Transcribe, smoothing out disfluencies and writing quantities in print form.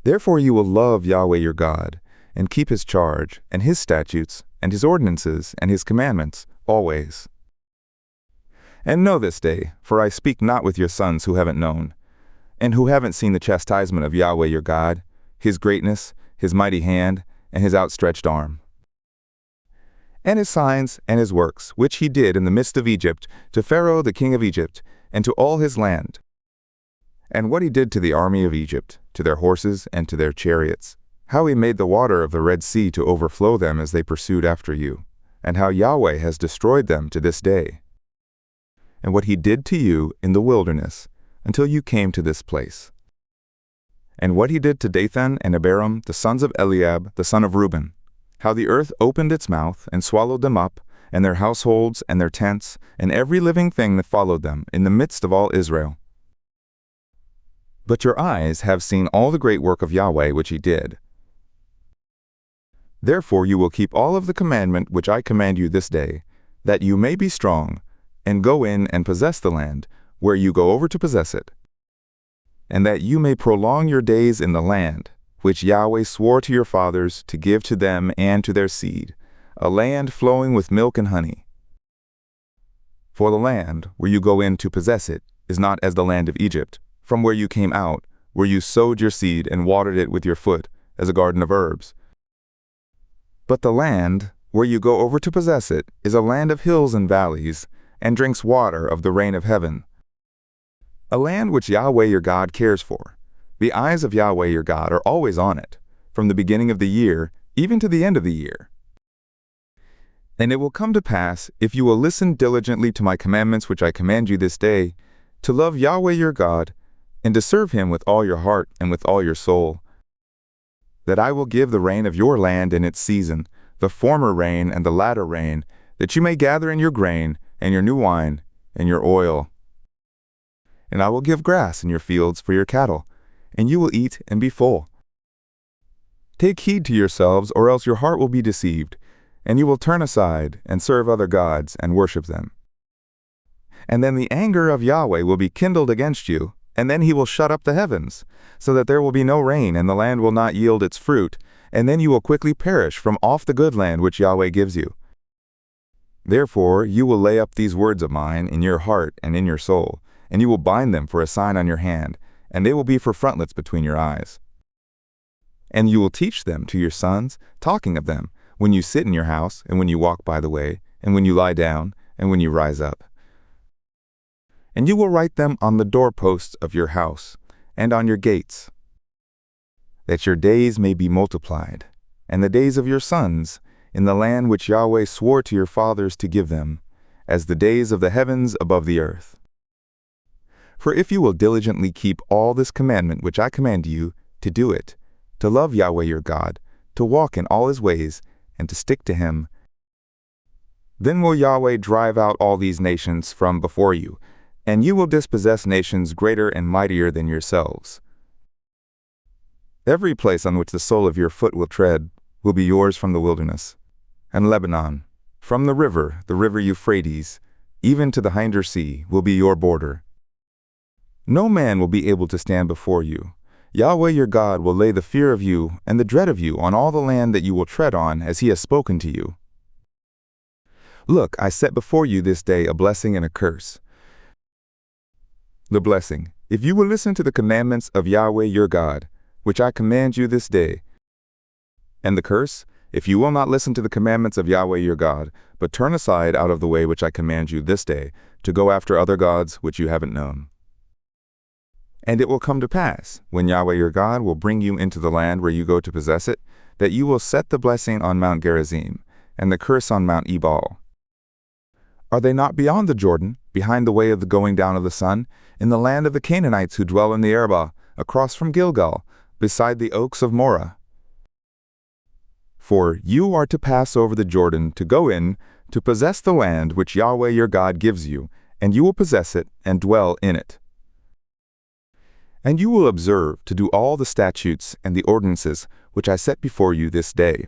Therefore you will love Yahweh your God, and keep his charge, and his statutes, and his ordinances, and his commandments, always. And know this day, for I speak not with your sons who haven't known, and who haven't seen the chastisement of Yahweh your God, his greatness, his mighty hand, and his outstretched arm, and his signs and his works, which he did in the midst of Egypt, to Pharaoh the king of Egypt, and to all his land, and what he did to the army of Egypt, to their horses and to their chariots, how he made the water of the Red Sea to overflow them as they pursued after you, and how Yahweh has destroyed them to this day, and what he did to you in the wilderness, until you came to this place, and what he did to Dathan and Abiram, the sons of Eliab, the son of Reuben, how the earth opened its mouth and swallowed them up, and their households and their tents, and every living thing that followed them, in the midst of all Israel. But your eyes have seen all the great work of Yahweh which he did. Therefore you will keep all of the commandment which I command you this day, that you may be strong, and go in and possess the land, where you go over to possess it, and that you may prolong your days in the land, which Yahweh swore to your fathers to give to them and to their seed, a land flowing with milk and honey. For the land, where you go in to possess it, is not as the land of Egypt, from where you came out, where you sowed your seed and watered it with your foot, as a garden of herbs. But the land, where you go over to possess it, is a land of hills and valleys, and drinks water of the rain of heaven, a land which Yahweh your God cares for. The eyes of Yahweh your God are always on it, from the beginning of the year, even to the end of the year. And it will come to pass, if you will listen diligently to my commandments which I command you this day, to love Yahweh your God, and to serve him with all your heart and with all your soul, that I will give the rain of your land in its season, the former rain and the latter rain, that you may gather in your grain, and your new wine, and your oil. And I will give grass in your fields for your cattle, and you will eat and be full. Take heed to yourselves, or else your heart will be deceived, and you will turn aside and serve other gods and worship them. And then the anger of Yahweh will be kindled against you, and then he will shut up the heavens, so that there will be no rain, and the land will not yield its fruit, and then you will quickly perish from off the good land which Yahweh gives you. Therefore you will lay up these words of mine in your heart and in your soul, and you will bind them for a sign on your hand, and they will be for frontlets between your eyes. And you will teach them to your sons, talking of them, when you sit in your house, and when you walk by the way, and when you lie down, and when you rise up. And you will write them on the doorposts of your house, and on your gates, that your days may be multiplied, and the days of your sons, in the land which Yahweh swore to your fathers to give them, as the days of the heavens above the earth. For if you will diligently keep all this commandment which I command you, to do it, to love Yahweh your God, to walk in all his ways, and to stick to him, then will Yahweh drive out all these nations from before you, and you will dispossess nations greater and mightier than yourselves. Every place on which the sole of your foot will tread will be yours from the wilderness, and Lebanon, from the river Euphrates, even to the hinder sea, will be your border. No man will be able to stand before you. Yahweh your God will lay the fear of you and the dread of you on all the land that you will tread on, as he has spoken to you. Look, I set before you this day a blessing and a curse. The blessing, if you will listen to the commandments of Yahweh your God, which I command you this day. And the curse, if you will not listen to the commandments of Yahweh your God, but turn aside out of the way which I command you this day, to go after other gods which you haven't known. And it will come to pass, when Yahweh your God will bring you into the land where you go to possess it, that you will set the blessing on Mount Gerizim, and the curse on Mount Ebal. Are they not beyond the Jordan, behind the way of the going down of the sun, in the land of the Canaanites who dwell in the Arabah, across from Gilgal, beside the oaks of Moreh? For you are to pass over the Jordan to go in, to possess the land which Yahweh your God gives you, and you will possess it and dwell in it. And you will observe to do all the statutes and the ordinances which I set before you this day,